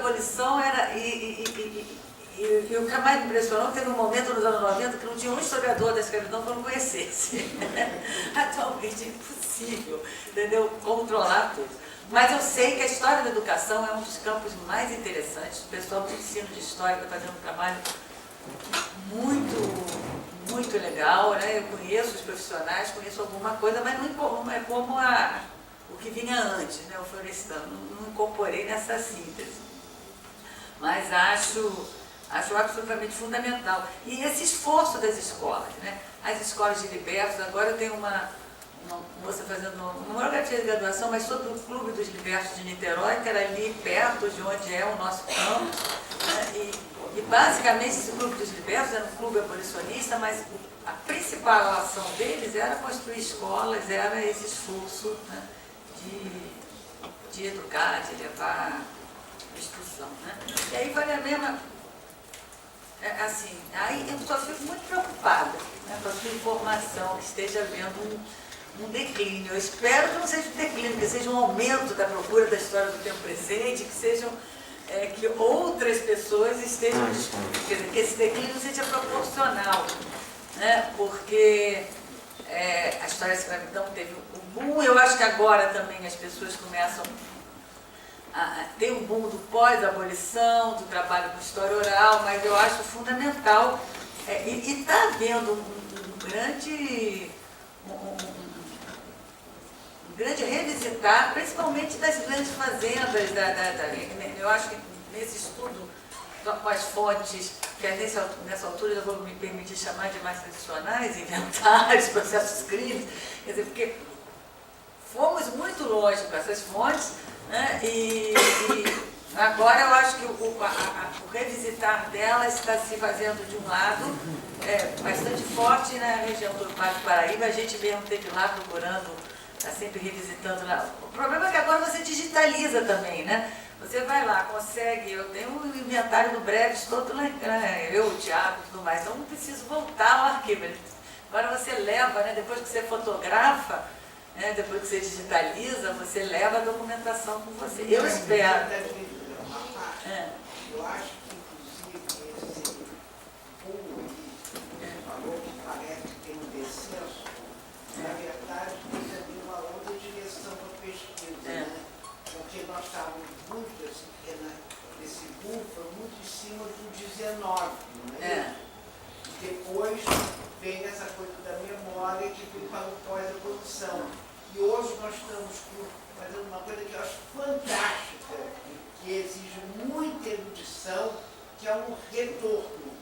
abolição era... E o que mais me impressionou, teve um momento nos anos 90 que não tinha um historiador da escravidão que eu não conhecesse. Atualmente é impossível, entendeu? Controlar tudo. Mas eu sei que a história da educação é um dos campos mais interessantes. O pessoal do ensino de história está fazendo um trabalho muito legal, né? Eu conheço os profissionais, conheço alguma coisa, mas não é como o que vinha antes, né? O florestano. Não incorporei nessa síntese. Mas acho absolutamente fundamental. E esse esforço das escolas, né? As escolas de libertos, agora eu tenho uma moça fazendo uma monografia de graduação, mas sobre o Clube dos Libertos de Niterói, que era ali perto de onde é o nosso campus, né? E basicamente esse Clube dos Libertos era um clube abolicionista, mas a principal ação deles era construir escolas, era esse esforço, né? de educar, de levar instrução, né? E aí vale a mesma... assim, aí eu só fico muito preocupada, né, com a sua informação, que esteja havendo um declínio. Eu espero que não seja um declínio, que seja um aumento da procura da história do tempo presente, que sejam que outras pessoas estejam, quer dizer, que esse declínio seja proporcional, né, porque a história da escravidão teve um boom. Eu acho que agora também as pessoas começam tem um boom do pós-abolição, do trabalho com história oral, mas eu acho fundamental, e está havendo um grande revisitar, principalmente das grandes fazendas, eu acho que nesse estudo com as fontes, que nessa altura eu vou me permitir chamar de mais tradicionais, inventários, processos críticos, quer dizer, porque fomos muito longe com essas fontes, né? E agora eu acho que o revisitar delas está se fazendo de um lado bastante forte na região do Vale do Paraíba. A gente mesmo esteve lá procurando, está sempre revisitando lá. O problema é que agora você digitaliza também, né? Você vai lá, consegue, eu tenho um inventário do Breves todo lá, eu, o Thiago e tudo mais, então não preciso voltar ao arquivo. Agora você leva, né, depois que você fotografa, depois que você digitaliza, você leva a documentação com você. Eu espero. Eu acho que, inclusive, esse povo que falou que parece que tem um descenso, na verdade, teve ali uma outra direção para a pesquisa, né? Porque nós estávamos muito, assim, esse boom foi muito em cima do 19, não é isso? Depois vem essa coisa da memória que veio para o pós-abolição. E hoje nós estamos fazendo uma coisa que eu acho fantástica, que exige muita erudição, que é um retorno.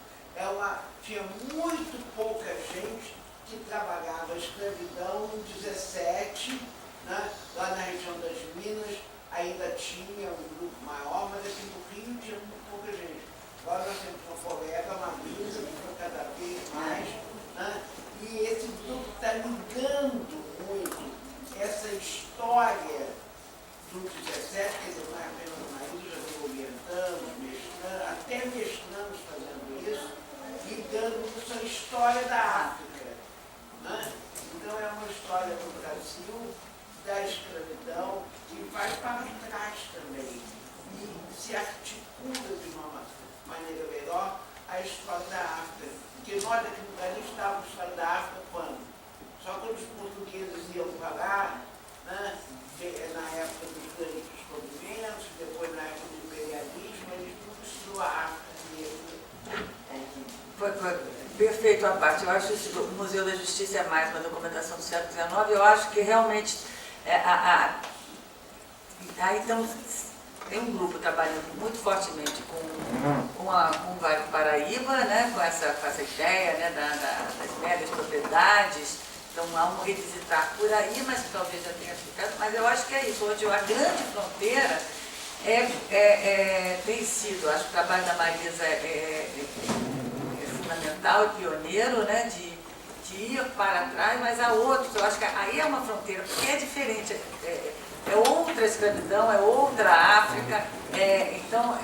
Tinha muito pouca gente que trabalhava a escravidão em 17, né? Lá na região das Minas ainda tinha um grupo maior, mas aqui no Rio tinha muito pouca gente. Agora nós temos uma colega, uma Marisa, que foi cada vez mais, né? E esse grupo está ligando muito essa história do 17, quer dizer, não é apenas o marido, já vem orientando, mestrando, até mestrando fazendo isso, ligando isso à história da África, né? Então é uma história do Brasil, da escravidão, que vai para trás também, e se articula de uma maneira melhor a história da África. Porque nós aqui no Brasil estávamos a história da África quando? Só quando os portugueses iam falar, né, na época dos grandes descobrimentos, depois na época do imperialismo, eles nunca estudou a África mesmo. Foi perfeito a parte. Eu acho que o Museu da Justiça é mais uma documentação do século XIX. Eu acho que realmente aí então, tem um grupo trabalhando muito fortemente com o Vale do Paraíba, né, com essa ideia, né, das megas propriedades. Então há um revisitar por aí, mas que talvez já tenha ficado. Mas eu acho que é isso. Hoje a grande fronteira tem sido, acho que o trabalho da Marisa é fundamental e pioneiro, né, de ir para trás, mas há outros. Eu acho que aí é uma fronteira, porque é diferente. É outra escravidão, é outra África, então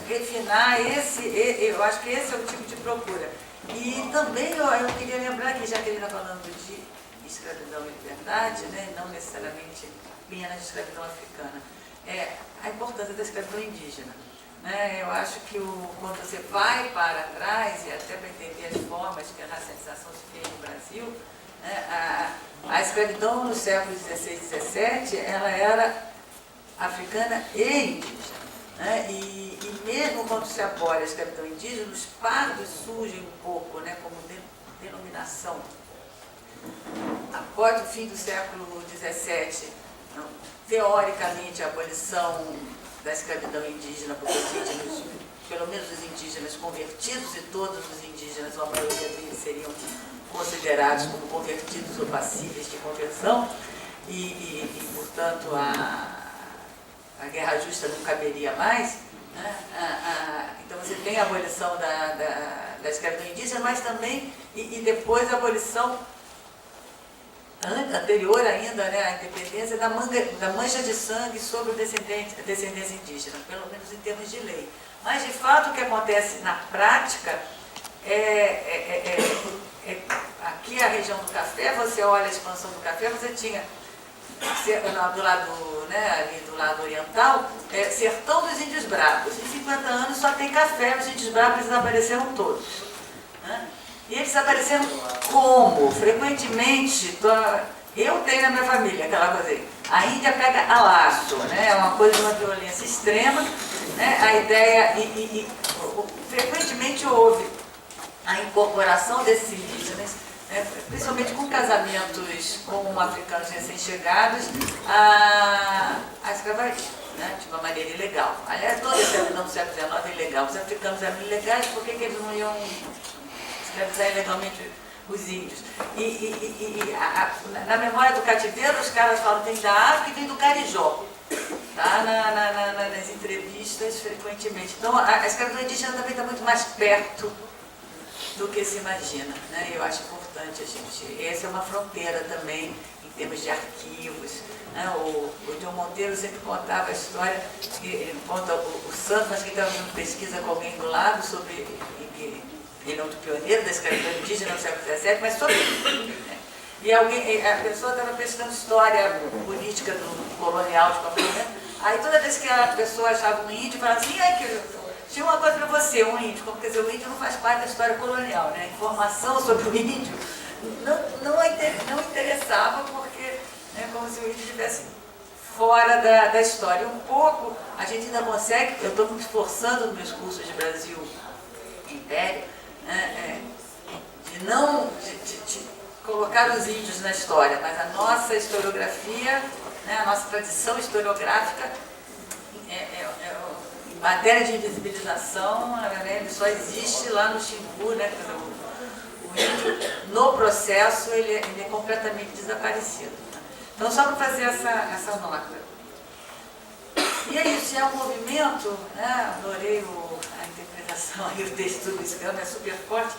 refinar eu acho que esse é o tipo de procura. E também eu queria lembrar que, já que ele está falando de escravidão e liberdade, né, não necessariamente apenas de escravidão africana, é a importância da escravidão indígena. Né? Eu acho que quando você vai para trás, e até para entender as formas que a racialização se fez no Brasil, né, a escravidão nos séculos XVI e XVII, ela era africana e indígena. Né? E mesmo quando se abole a escravidão indígena, os pardos surgem um pouco, né, como denominação. Após o fim do século XVII, teoricamente, a abolição da escravidão indígena, porque os indígenas, pelo menos os indígenas convertidos, e todos os indígenas, ou a maioria deles, seriam considerados como convertidos ou passíveis de conversão, e portanto, a guerra justa não caberia mais. Né? Então você tem a abolição da escravidão indígena, mas também, e depois a abolição anterior ainda, né, à independência, da mancha de sangue sobre a descendência indígena, pelo menos em termos de lei. Mas, de fato, o que acontece na prática aqui a região do café, você olha a expansão do café, você tinha do lado, né, ali do lado oriental, sertão dos índios bravos. Em 50 anos só tem café, os índios bravos desapareceram todos. Né? E eles desapareceram como? Frequentemente, eu tenho na minha família aquela coisa aí, a Índia pega a laço, né? É uma coisa de uma violência extrema, né? A ideia, frequentemente houve a incorporação desses indígenas, né, principalmente com casamentos com africanos recém-chegados, a escravaria, né, de uma maneira ilegal. Aliás, toda a escravidão do século XIX é ilegal. Os africanos eram ilegais, por que eles não iam escravizar ilegalmente os índios? Na memória do cativeiro, os caras falam que vem da África e vem do Carijó. Tá? Nas entrevistas, frequentemente. Então, a escravidão indígena também está muito mais perto do que se imagina, né? Eu acho importante a gente... Essa é uma fronteira também, em termos de arquivos. Né? O John Monteiro sempre contava a história, ele conta o Santos, mas que estava fazendo pesquisa com alguém do lado sobre... Ele é um pioneiro da escravidão indígena no século XVII, mas sobre ele. Né? E a pessoa estava pesquisando história política do colonial de qualquer momento. Aí toda vez que a pessoa achava um índio, falava assim, tinha uma coisa para você, um índio. Como, quer dizer, o índio não faz parte da história colonial, né? A informação sobre o índio não interessava, porque é como se o índio estivesse fora da história. Um pouco, a gente ainda consegue, eu estou me esforçando nos meus cursos de Brasil Império, de colocar os índios na história, mas a nossa historiografia, né, a nossa tradição historiográfica, em matéria de invisibilização, ele só existe lá no Xingu, né? O índio, no processo, ele é completamente desaparecido. Então, só para fazer essa nota. E é isso, é um movimento, né? Adorei a interpretação e o texto do Luiz Gama, é super forte.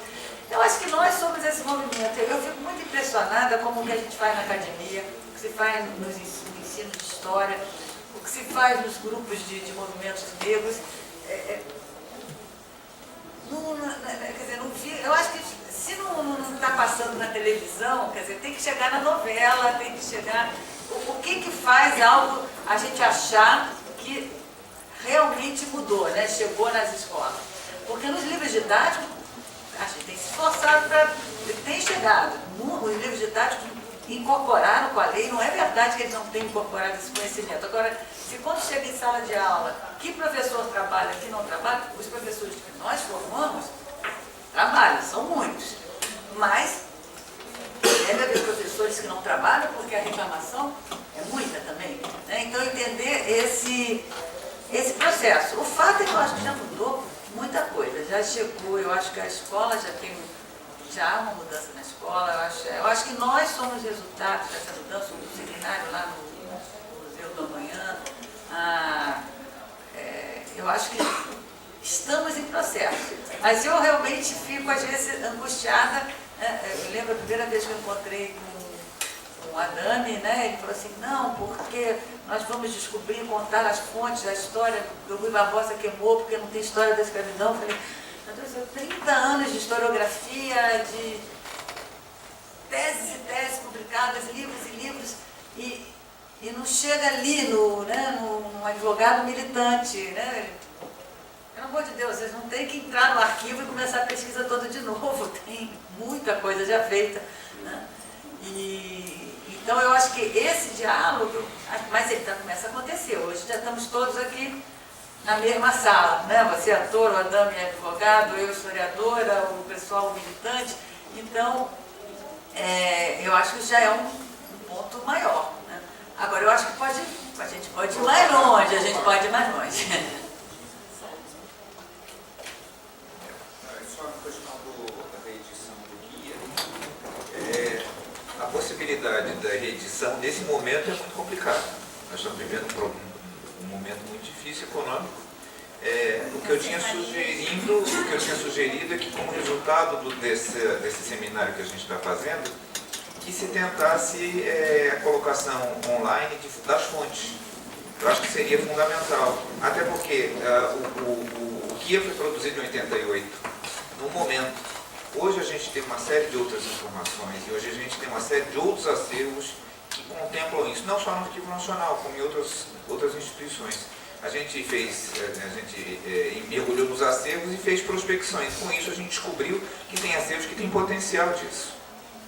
Eu acho que nós somos esse movimento. Eu fico muito impressionada com o que a gente faz na academia, o que se faz no ensino de história, o que se faz nos grupos de movimentos negros. Quer dizer, eu acho que se não está passando na televisão, quer dizer, tem que chegar na novela, tem que chegar... O que faz algo a gente achar que realmente mudou, né? Chegou nas escolas? Porque nos livros didáticos, a gente tem se esforçado para... Tem chegado. Os livros didáticos incorporaram com a lei, não é verdade que eles não têm incorporado esse conhecimento. Agora, se quando chega em sala de aula, que professor trabalha, que não trabalha, os professores que nós formamos trabalham, são muitos. Mas deve haver professores que não trabalham porque a reclamação é muita também. Né? Então, entender esse processo. O fato é que eu acho que já mudou muita coisa. Já chegou, eu acho que a escola já há uma mudança na escola. Eu acho que nós somos resultado dessa mudança. O seminário lá no Museu do Amanhã. Eu acho que estamos em processo. Mas eu realmente fico, às vezes, angustiada. Eu lembro a primeira vez que eu encontrei com o Adame, né? Ele falou assim, não, porque nós vamos descobrir, contar as fontes da história do Rui Barbosa queimou, porque não tem história da escravidão. Eu falei, 30 anos de historiografia, de teses e teses publicadas, livros e livros, e e não chega ali no advogado militante, né? Pelo amor de Deus, vocês não têm que entrar no arquivo e começar a pesquisa toda de novo, tem muita coisa já feita, né? Então eu acho que esse diálogo, mas ele começa a acontecer, hoje já estamos todos aqui na mesma sala, né? Você é ator, o Adame é advogado, eu historiadora, o pessoal militante, então eu acho que já é um ponto maior, né? Agora eu acho que a gente pode ir mais longe, a gente pode ir mais longe. A possibilidade da reedição, nesse momento, é muito complicada. Nós estamos vivendo um momento muito difícil econômico. O que eu tinha sugerido é que, como resultado desse seminário que a gente está fazendo, que se tentasse a colocação online das fontes. Eu acho que seria fundamental. Até porque o guia foi produzido em 88, no momento. Hoje a gente tem uma série de outras informações e hoje a gente tem uma série de outros acervos que contemplam isso, não só no Arquivo Nacional, como em outras instituições. A gente mergulhou nos acervos e fez prospecções. Com isso a gente descobriu que tem acervos que têm potencial disso,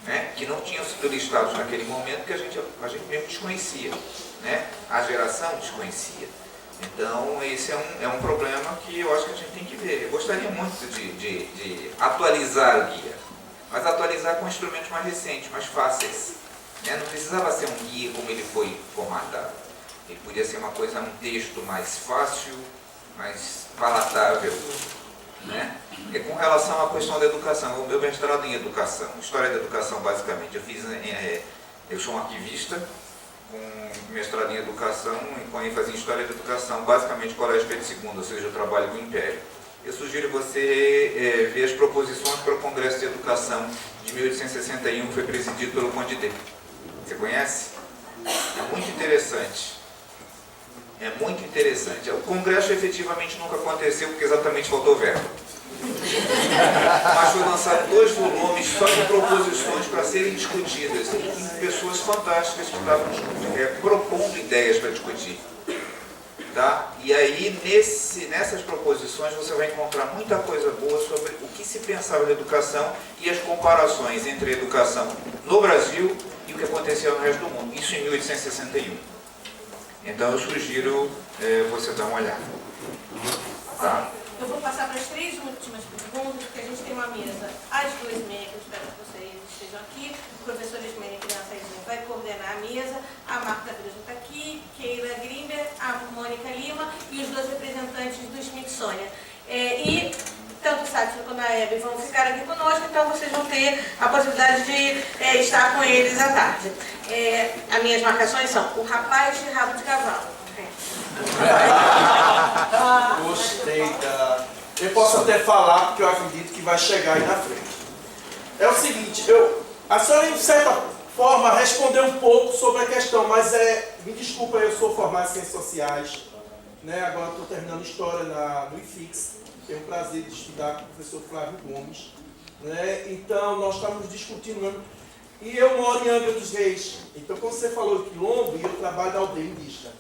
né? Que não tinham sido listados naquele momento, que a gente mesmo desconhecia, né? A geração desconhecia. Então, esse é um problema que eu acho que a gente tem que ver. Eu gostaria muito de atualizar o guia, mas atualizar com instrumentos mais recentes, mais fáceis, né? Não precisava ser um guia como ele foi formatado. Ele podia ser uma coisa, um texto mais fácil, mais palatável, né? Com relação à questão da educação, o meu mestrado em educação, história da educação basicamente, eu sou um arquivista, com mestrado em educação e com ênfase em história da educação, basicamente Colégio Pedro II, ou seja, eu trabalho com o Império. Eu sugiro você ver as proposições para o Congresso de Educação de 1861, que foi presidido pelo Conde D. Você conhece? É muito interessante. É muito interessante. O Congresso efetivamente nunca aconteceu, porque exatamente faltou verba. Mas foi lançado 2 volumes só de proposições para serem discutidas, com pessoas fantásticas que estavam propondo ideias para discutir. Tá? E aí, nessas proposições, você vai encontrar muita coisa boa sobre o que se pensava da educação e as comparações entre a educação no Brasil e o que aconteceu no resto do mundo. Isso em 1861. Então, eu sugiro você dar uma olhada. Tá? Eu vou passar para as 3 últimas perguntas, porque a gente tem uma mesa às 2h30, que eu espero que vocês estejam aqui. O professor Ismênia Criançazinha vai coordenar a mesa. A Marta Bruja está aqui, Keila Grimber, a Mônica Lima e os 2 representantes do Smithsonian. E tanto o Sátiro quanto a Hebe vão ficar aqui conosco, então vocês vão ter a possibilidade de estar com eles à tarde. As minhas marcações são o rapaz de rabo de cavalo. Gostei da... Eu posso até falar, porque eu acredito que vai chegar aí na frente. É o seguinte, a senhora, de certa forma, respondeu um pouco sobre a questão, mas me desculpa, eu sou formado em Ciências Sociais, né? Agora estou terminando História no IFIX, tenho o prazer de estudar com o professor Flávio Gomes, né? Então, nós estamos discutindo, e eu moro em Angra dos Reis, então quando você falou de Quilombo, e eu trabalho na aldeia indígena.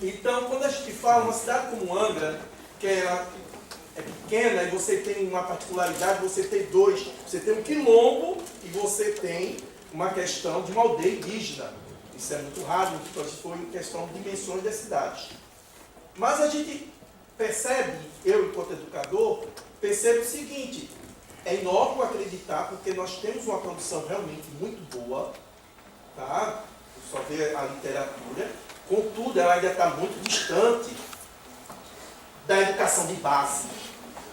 Então, quando a gente fala uma cidade como Angra, que é pequena, e você tem uma particularidade, você tem um quilombo e você tem uma questão de uma aldeia indígena. Isso é muito raro, se for em questão de dimensões das cidades. Mas a gente percebe, eu enquanto educador, percebo o seguinte, é inócuo acreditar, porque nós temos uma produção realmente muito boa, tá? Só ver a literatura. Contudo, ela ainda está muito distante da educação de base.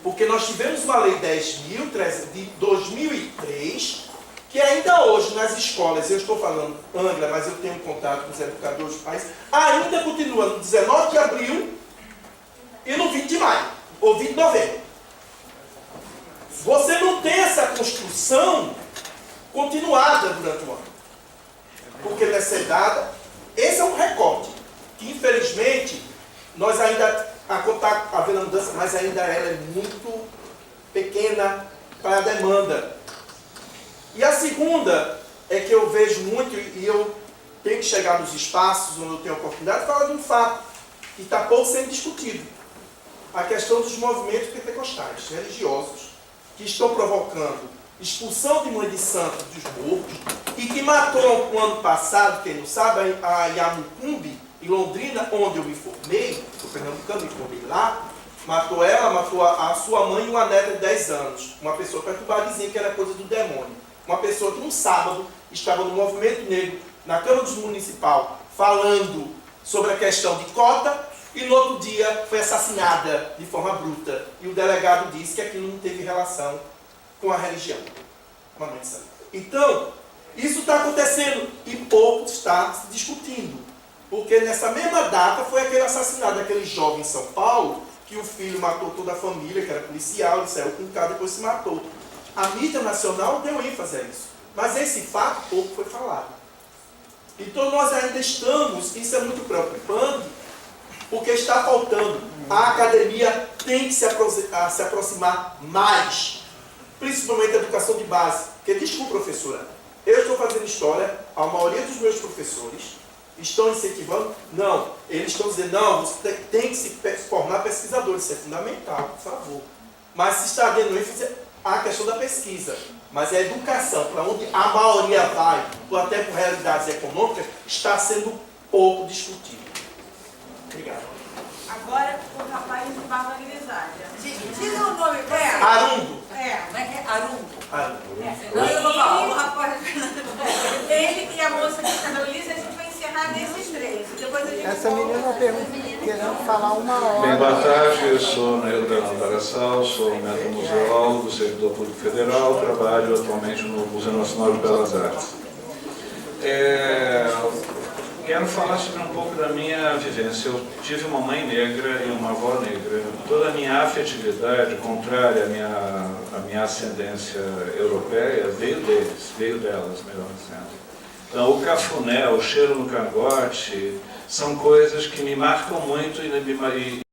Porque nós tivemos uma lei 10.000 de 2003, que ainda hoje nas escolas, eu estou falando Angra, mas eu tenho contato com os educadores do país, ainda continua no 19 de abril e no 20 de maio, ou 20 de novembro. Você não tem essa construção continuada durante o ano. Porque nessa dada, esse é um recorte, que infelizmente, nós ainda, está havendo mudança, mas ainda ela é muito pequena para a demanda. E a segunda é que eu vejo muito, e eu tenho que chegar nos espaços onde eu tenho oportunidade de falar de um fato que está pouco sendo discutido. A questão dos movimentos pentecostais, religiosos, que estão provocando expulsão de mãe de santo dos morros e que matou no ano passado, quem não sabe, a Yamucumbi, em Londrina, onde eu me formei, sou pernambucano, me formei lá, matou ela, matou a sua mãe e uma neta de 10 anos. Uma pessoa perturbada dizia que era coisa do demônio. Uma pessoa que um sábado estava no movimento negro, na Câmara dos Municipal, falando sobre a questão de cota, e no outro dia foi assassinada de forma bruta. E o delegado disse que aquilo não teve relação com a religião. Uma mãe de santo. Então, isso está acontecendo e pouco está se discutindo. Porque nessa mesma data foi aquele assassinato daquele jovem em São Paulo, que o filho matou toda a família, que era policial, ele saiu com um carro e depois se matou. A mídia nacional deu ênfase a isso. Mas esse fato pouco foi falado. Então nós ainda estamos, isso é muito preocupante, porque está faltando. A academia tem que se aproximar mais, principalmente a educação de base. Porque, desculpa, professora, eu estou fazendo história, a maioria dos meus professores estão incentivando, não, eles estão dizendo, não, você tem que se formar pesquisador, isso é fundamental, por favor. Mas se está dando ênfase à questão da pesquisa, mas a educação, para onde a maioria vai, ou até por realidades econômicas, está sendo pouco discutido. Obrigado. Agora, o rapaz de barba grisalha. Diga o nome dela. Arundo. Como é que é? Arundo. Arundo. Não, eu vou falar. O rapaz... Ele e a moça de cabelo liso, a gente vai encerrar nesses três. Depois a gente Essa menina pergunta, querendo falar uma hora. Bem, boa tarde, eu sou Neil Bernardo Barassal, sou metamuseólogo, servidor público federal, trabalho atualmente no Museu Nacional de Belas Artes. Quero falar sobre um pouco da minha vivência. Eu tive uma mãe negra e uma avó negra. Toda a minha afetividade, contrária à minha ascendência europeia, veio delas, melhor dizendo. Então, o cafuné, o cheiro no cangote, são coisas que me marcam muito e